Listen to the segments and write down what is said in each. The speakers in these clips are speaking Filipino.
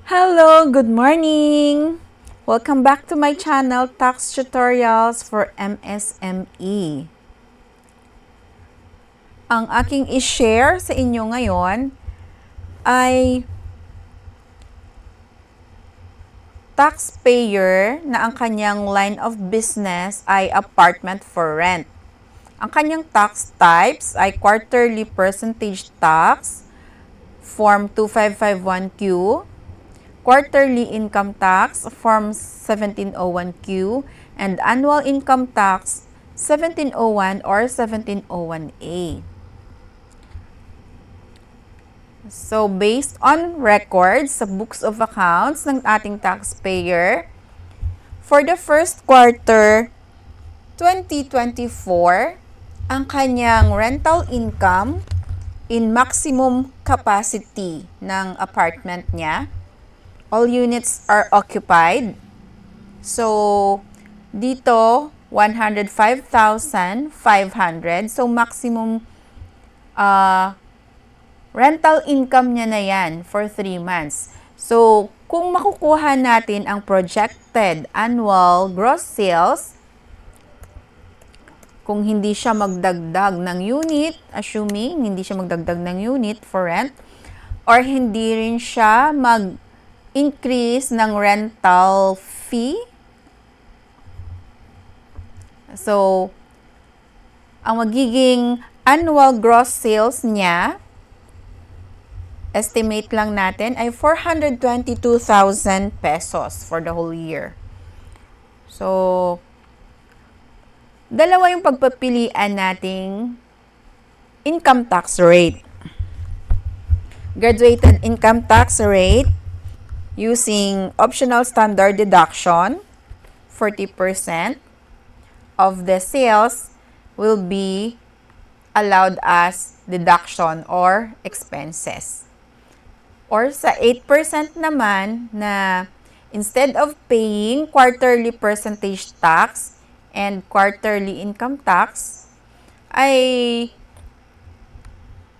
Hello, good morning! Welcome back to my channel, Tax Tutorials for MSME. Ang aking i-share sa inyo ngayon ay taxpayer na ang kanyang line of business ay apartment for rent. Ang kanyang tax types ay quarterly percentage tax, Form 2551Q, quarterly income tax, Form 1701Q, and annual income tax, 1701 or 1701A. So, based on records sa books of accounts ng ating taxpayer, for the first quarter 2024, ang kanyang rental income in maximum capacity ng apartment niya, all units are occupied. So, dito, 105,500. So, maximum rental income niya na yan for 3 months. So, kung makukuha natin ang projected annual gross sales, kung hindi siya magdagdag ng unit, assuming hindi siya magdagdag ng unit for rent, or hindi rin siya increase ng rental fee. So, ang magiging annual gross sales niya, estimate lang natin, ay 422,000 pesos for the whole year. So, dalawa yung pagpapilian nating income tax rate. Graduated income tax rate using optional standard deduction, 40% of the sales will be allowed as deduction or expenses. Or sa 8% naman na instead of paying quarterly percentage tax and quarterly income tax, ay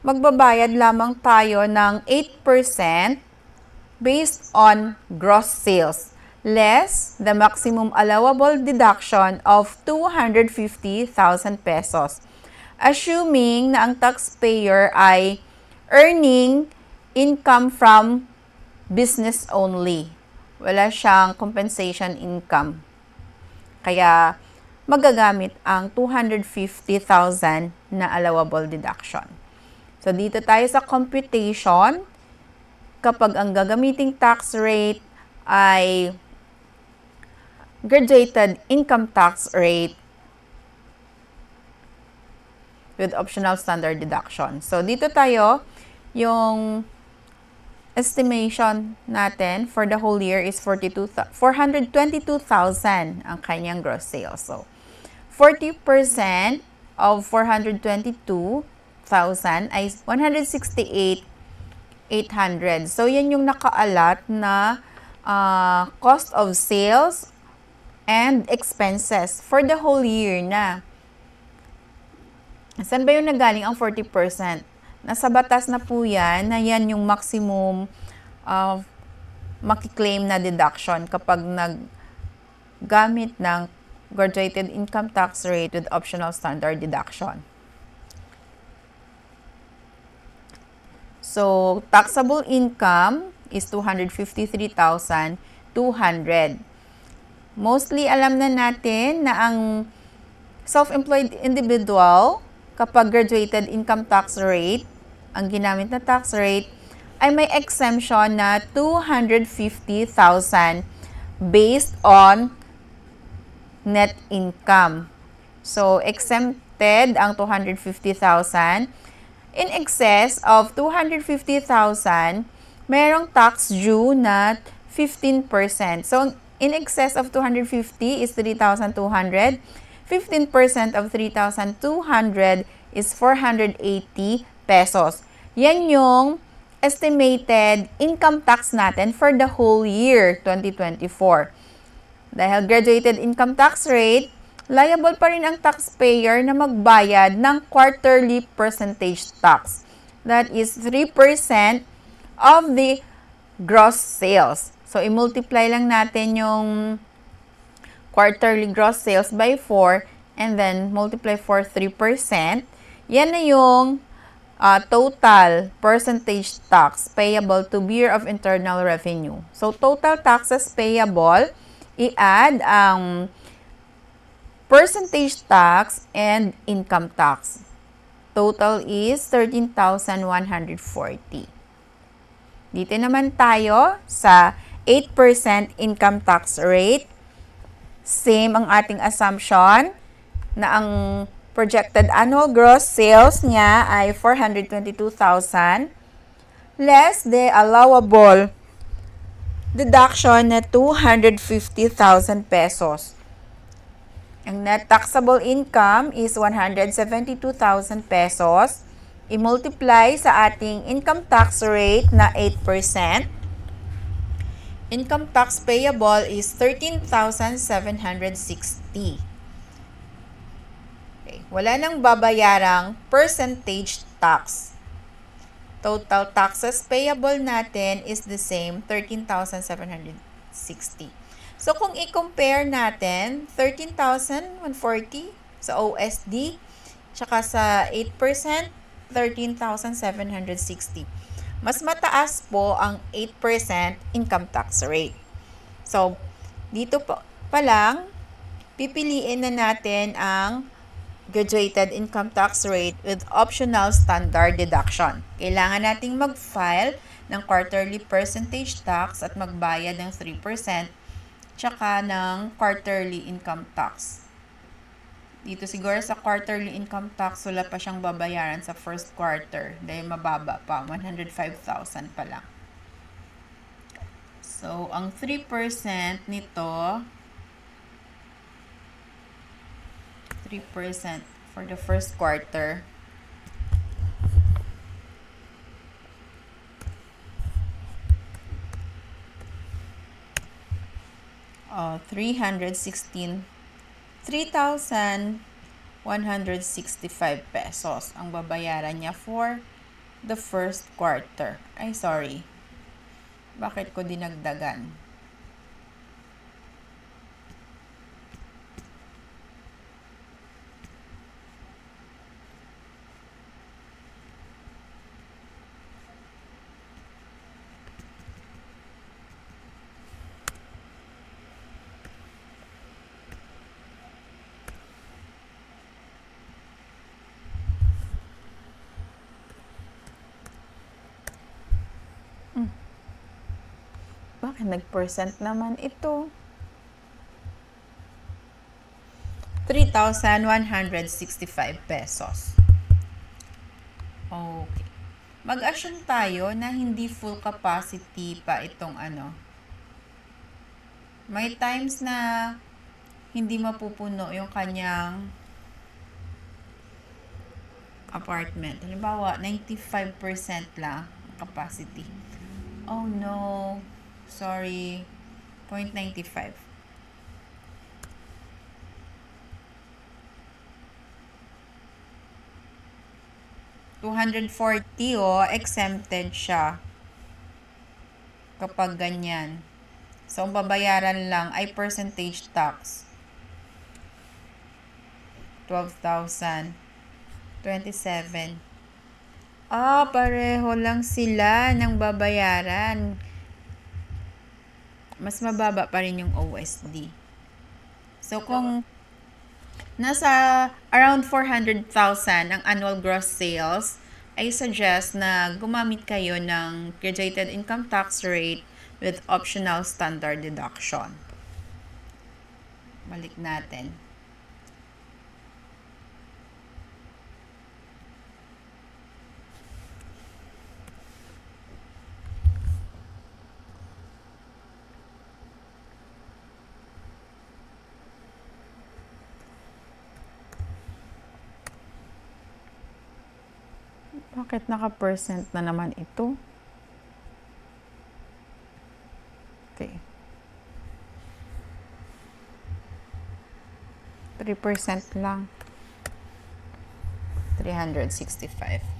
magbabayad lamang tayo ng 8% based on gross sales, less the maximum allowable deduction of 250,000 pesos. Assuming na ang taxpayer ay earning income from business only. Wala siyang compensation income. Kaya magagamit ang 250,000 na allowable deduction. So, dito tayo sa computation. Kapag ang gagamiting tax rate ay graduated income tax rate with optional standard deduction. So, dito tayo, yung estimation natin for the whole year is 422,000 ang kanyang gross sales. So, 40% of 422,000 ay 168,800. So, yan yung nakaalat na cost of sales and expenses for the whole year na. Saan ba yung nagaling ang 40%? Nasa batas na po yan, na yan yung maximum makiklaim na deduction kapag naggamit ng graduated income tax rate with optional standard deduction. So, taxable income is 253,200. Mostly, alam na natin na ang self-employed individual, kapag graduated income tax rate, ang ginamit na tax rate, ay may exemption na 250,000 based on net income. So, exempted ang 250,000. In excess of 250,000, merong tax due na 15%. So, in excess of 250 is 3,200. 15% of 3,200 is 480 pesos. Yan yung estimated income tax natin for the whole year 2024. Dahil graduated income tax rate, liable pa rin ang taxpayer na magbayad ng quarterly percentage tax. That is 3% of the gross sales. So, i-multiply lang natin yung quarterly gross sales by 4 and then multiply for 3%. Yan na yung total percentage tax payable to Bureau of Internal Revenue. So, total taxes payable, i-add ang percentage tax and income tax. Total is 13,140. Dito naman tayo sa 8% income tax rate. Same ang ating assumption na ang projected annual gross sales niya ay 422,000 less the allowable deduction na 250,000 pesos. Ang net taxable income is 172,000 pesos. I-multiply sa ating income tax rate na 8%. Income tax payable is 13,760. Okay. Wala nang babayarang percentage tax. Total taxes payable natin is the same, 13,760. So, kung i-compare natin, 13,140 sa OSD, tsaka sa 8%, 13,760. Mas mataas po ang 8% income tax rate. So, dito pa lang, pipiliin na natin ang graduated income tax rate with optional standard deduction. Kailangan nating mag-file ng quarterly percentage tax at magbayad ng 3% tsaka ng quarterly income tax. Dito siguro sa quarterly income tax, wala pa siyang babayaran sa first quarter dahil mababa pa, 105,000 pa lang. So, ang 3% nito, 3% for the first quarter, oh, 3,165 pesos ang babayaran niya for the first quarter. Ay, sorry. Bakit ko dinagdagan? Bakit nag-percent naman ito? 3,165 pesos. Okay. Mag-assume tayo na hindi full capacity pa itong ano. May times na hindi mapupuno yung kanyang apartment. Halimbawa, 95% lang capacity. Oh no. Sorry. 0.95. $240 exempted siya kapag ganyan. So, ang babayaran lang ay percentage tax. 12,000. 27. Pareho lang sila ng babayaran. Mas mababa pa rin yung OSD. So, kung nasa around 400,000 ang annual gross sales, I suggest na gumamit kayo ng graduated income tax rate with optional standard deduction. Balik natin. Bakit naka-percent na naman ito? Okay. 3% lang. 365.